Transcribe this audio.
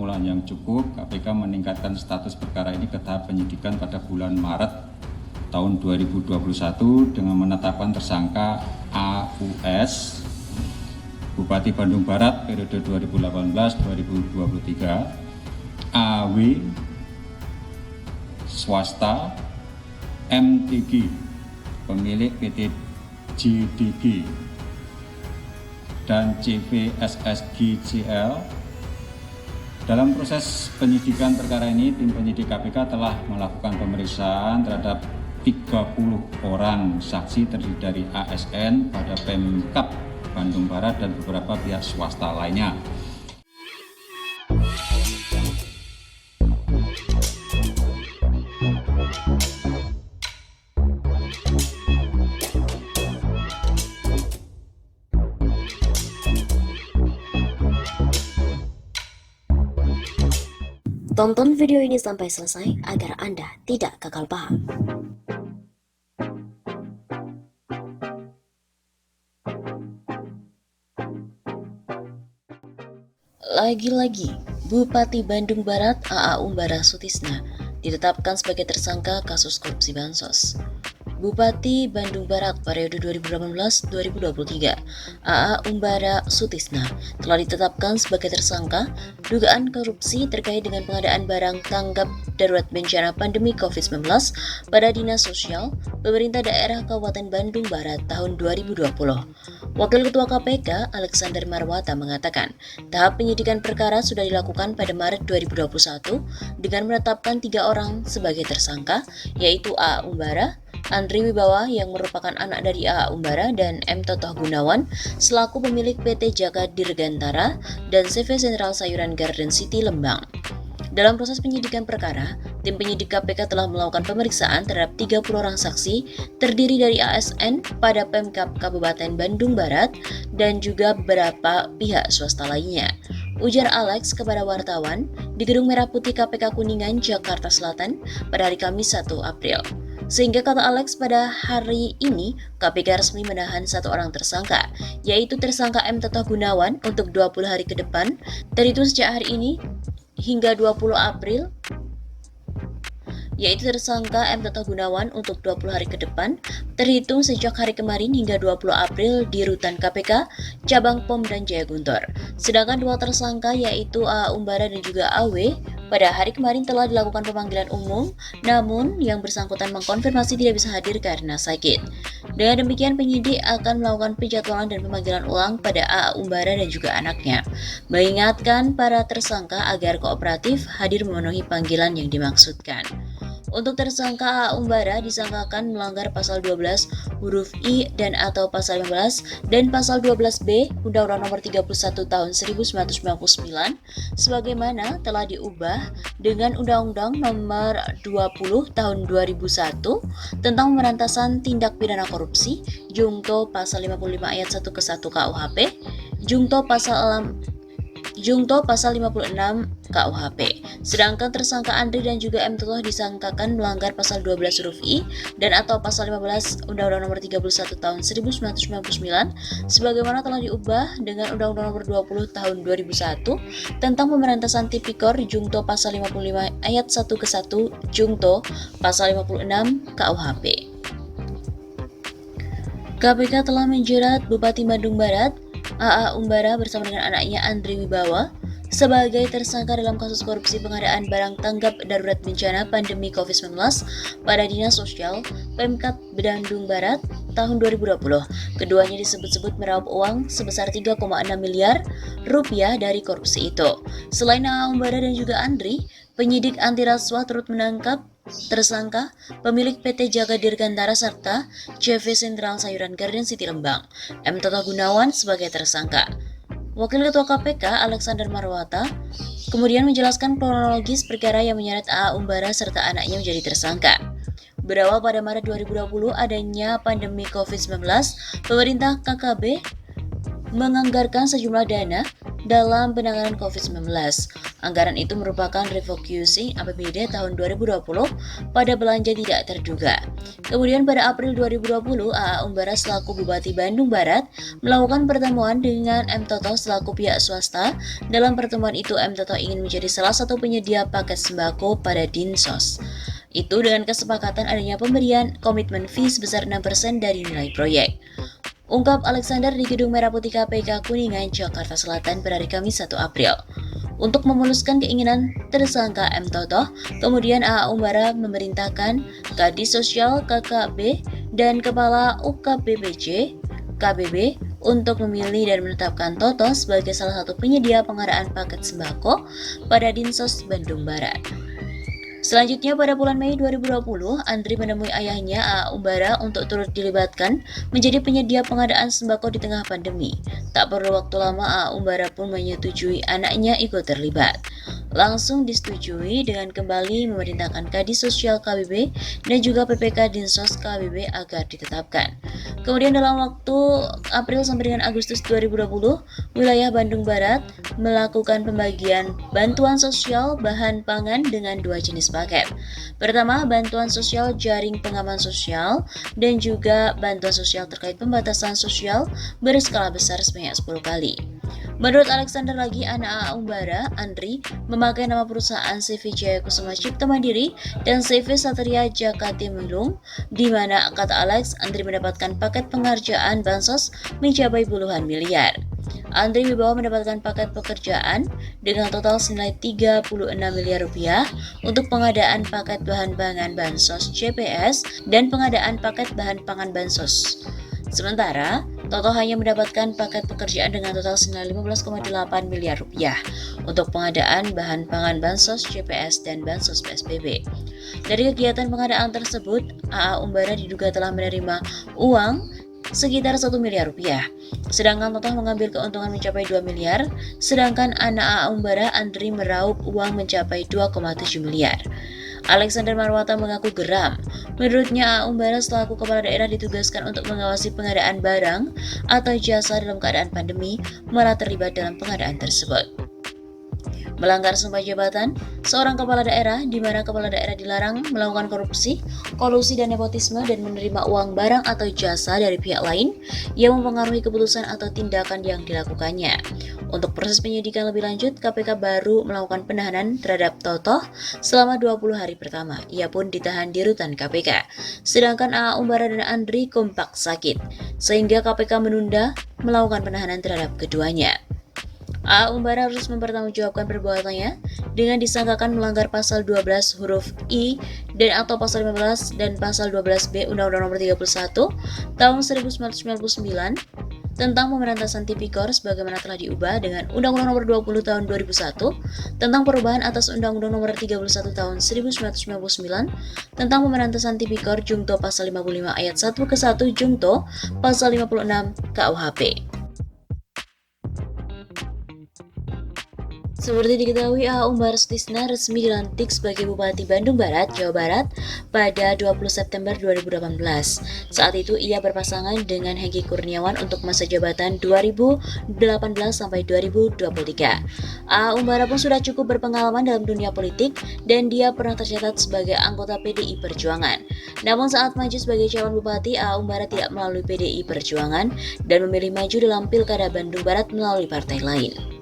permulaan yang cukup, KPK meningkatkan status perkara ini ke tahap penyidikan pada bulan Maret tahun 2021 dengan menetapkan tersangka AUS, Bupati Bandung Barat periode 2018-2023, AW, swasta, MTG, pemilik PT JDG, dan CVSSGCL. Dalam proses penyidikan perkara ini, tim penyidik KPK telah melakukan pemeriksaan terhadap 30 orang saksi terdiri dari ASN pada Pemkab Bandung Barat dan beberapa pihak swasta lainnya. Tonton video ini sampai selesai agar Anda tidak gagal paham. Lagi-lagi, Bupati Bandung Barat AA Umbara Sutisna ditetapkan sebagai tersangka kasus korupsi bansos. Bupati Bandung Barat periode 2018-2023, AA Umbara Sutisna telah ditetapkan sebagai tersangka dugaan korupsi terkait dengan pengadaan barang tanggap darurat bencana pandemi COVID-19 pada Dinas Sosial Pemerintah Daerah Kabupaten Bandung Barat tahun 2020. Wakil Ketua KPK Alexander Marwata mengatakan, tahap penyidikan perkara sudah dilakukan pada Maret 2021 dengan menetapkan 3 orang sebagai tersangka, yaitu AA Umbara, Andri Wibawa yang merupakan anak dari AA Umbara, dan M. Totoh Gunawan selaku pemilik PT Jaga Dirgantara dan CV Sentral Sayuran Garden City Lembang. Dalam proses penyidikan perkara, tim penyidik KPK telah melakukan pemeriksaan terhadap 30 orang saksi terdiri dari ASN pada Pemkab Kabupaten Bandung Barat dan juga beberapa pihak swasta lainnya. Ujar Alex kepada wartawan di Gedung Merah Putih KPK Kuningan, Jakarta Selatan pada hari Kamis 1 April. Sehingga kata Alex, pada hari ini KPK resmi menahan 1 orang tersangka, yaitu tersangka M. Totoh Gunawan untuk 20 hari ke depan, terhitung sejak hari ini hingga 20 April, yaitu tersangka M. Totoh Gunawan untuk 20 hari ke depan, terhitung sejak hari kemarin hingga 20 April di Rutan KPK, Cabang POM dan Jaya Guntur. Sedangkan 2 tersangka yaitu AA Umbara dan juga AW pada hari kemarin telah dilakukan pemanggilan umum, namun yang bersangkutan mengkonfirmasi tidak bisa hadir karena sakit. Dengan demikian, penyidik akan melakukan penjadwalan dan pemanggilan ulang pada AA Umbara dan juga anaknya, mengingatkan para tersangka agar kooperatif hadir memenuhi panggilan yang dimaksudkan. Untuk tersangka AA Umbara disangkakan melanggar pasal 12 huruf I dan atau pasal 15 dan pasal 12B Undang-Undang Nomor 31 Tahun 1999 sebagaimana telah diubah dengan Undang-Undang Nomor 20 Tahun 2001 tentang pemberantasan tindak pidana korupsi, Jungto pasal 55 ayat 1 ke 1 KUHP, Jungto pasal 56 KUHP. Sedangkan tersangka Andri dan juga M. Totoh disangkakan melanggar pasal 12 huruf I dan atau pasal 15 Undang-Undang Nomor 31 Tahun 1999 sebagaimana telah diubah dengan Undang-Undang Nomor 20 Tahun 2001 tentang pemberantasan tipikor, Jungto pasal 55 ayat 1 ke 1, Jungto pasal 56 KUHP. KPK telah menjerat Bupati Bandung Barat AA Umbara bersama dengan anaknya Andri Wibawa sebagai tersangka dalam kasus korupsi pengadaan barang tanggap darurat bencana pandemi COVID-19 pada Dinas Sosial Pemkab Bandung Barat tahun 2020. Keduanya disebut-sebut meraup uang sebesar 3,6 miliar rupiah dari korupsi itu. Selain AA Umbara dan juga Andri, penyidik anti rasuah turut menangkap tersangka pemilik PT Jaga Dirgantara serta CV Sentral Sayuran Garden City Lembang, M. Totoh Gunawan sebagai tersangka. Wakil Ketua KPK Alexander Marwata kemudian menjelaskan kronologis perkara yang menyeret AA Umbara serta anaknya menjadi tersangka. Berawal pada Maret 2020 adanya pandemi COVID-19, pemerintah KKB menganggarkan sejumlah dana dalam penanganan COVID-19. Anggaran itu merupakan refocusing APBD tahun 2020 pada belanja tidak terduga. Kemudian pada April 2020, AA Umbara selaku Bupati Bandung Barat melakukan pertemuan dengan M. Toto selaku pihak swasta. Dalam pertemuan itu, M. Toto ingin menjadi salah satu penyedia paket sembako pada Dinsos. Itu dengan kesepakatan adanya pemberian komitmen fee sebesar 6% dari nilai proyek. Ungkap Alexander di Gedung Merah Putih KPK Kuningan, Jakarta Selatan pada hari Kamis 1 April. Untuk memuluskan keinginan tersangka M. Toto, kemudian AA Umbara memerintahkan Kadis Sosial KKB dan Kepala UKBPJ KBB untuk memilih dan menetapkan Toto sebagai salah satu penyedia pengadaan paket sembako pada Dinsos Bandung Barat. Selanjutnya pada bulan Mei 2020, Andri menemui ayahnya AA Umbara untuk turut dilibatkan menjadi penyedia pengadaan sembako di tengah pandemi. Tak perlu waktu lama, AA Umbara pun menyetujui anaknya ikut terlibat. Langsung disetujui dengan kembali memerintahkan Kadis Sosial KBB dan juga PPK Dinsos KBB agar ditetapkan. Kemudian dalam waktu April sampai dengan Agustus 2020, wilayah Bandung Barat melakukan pembagian bantuan sosial bahan pangan dengan 2 jenis paket. Pertama, bantuan sosial jaring pengaman sosial dan juga bantuan sosial terkait pembatasan sosial berskala besar sebanyak 10 kali. Menurut Alexander lagi, anak AA Umbara, Andri, memakai nama perusahaan CV Jaya Kusuma Cipta Mandiri dan CV Satria Jakati Melung, di mana kata Alex, Andri mendapatkan paket penghargaan bansos mencapai puluhan miliar. Andri Wibowo mendapatkan paket pekerjaan dengan total senilai 36 miliar rupiah untuk pengadaan paket bahan pangan bansos CPS dan pengadaan paket bahan pangan bansos. Sementara, Toto hanya mendapatkan paket pekerjaan dengan total senilai 15,8 miliar rupiah untuk pengadaan bahan pangan bansos CPS dan bansos PSBB. Dari kegiatan pengadaan tersebut, AA Umbara diduga telah menerima uang sekitar 1 miliar rupiah. Sedangkan Toto mengambil keuntungan mencapai 2 miliar, sedangkan anak AA Umbara Andri meraup uang mencapai 2,7 miliar. Alexander Marwata mengaku geram. Menurutnya, AA Umbara selaku kepala daerah ditugaskan untuk mengawasi pengadaan barang atau jasa dalam keadaan pandemi, malah terlibat dalam pengadaan tersebut. Melanggar sumpah jabatan, seorang kepala daerah di mana kepala daerah dilarang melakukan korupsi, kolusi dan nepotisme dan menerima uang barang atau jasa dari pihak lain yang mempengaruhi keputusan atau tindakan yang dilakukannya. Untuk proses penyidikan lebih lanjut, KPK baru melakukan penahanan terhadap Toto selama 20 hari pertama. Ia pun ditahan di rutan KPK. Sedangkan AA Umbara dan Andri kompak sakit, sehingga KPK menunda melakukan penahanan terhadap keduanya. AA Umbara harus mempertanggungjawabkan perbuatannya dengan disangkakan melanggar pasal 12 huruf I dan atau pasal 15 dan pasal 12B Undang-Undang Nomor 31 Tahun 1999 tentang pemberantasan tipikor sebagaimana telah diubah dengan Undang-Undang Nomor 20 Tahun 2001 tentang perubahan atas Undang-Undang Nomor 31 Tahun 1999 tentang pemberantasan tipikor Jungto pasal 55 ayat 1 ke 1 Jungto pasal 56 KUHP. Seperti diketahui, AA Umbara Sutisna resmi dilantik sebagai Bupati Bandung Barat, Jawa Barat pada 20 September 2018. Saat itu ia berpasangan dengan Hengki Kurniawan untuk masa jabatan 2018 sampai 2023. AA Umbara pun sudah cukup berpengalaman dalam dunia politik dan dia pernah tercatat sebagai anggota PDI Perjuangan. Namun saat maju sebagai calon bupati, AA Umbara tidak melalui PDI Perjuangan dan memilih maju dalam Pilkada Bandung Barat melalui partai lain.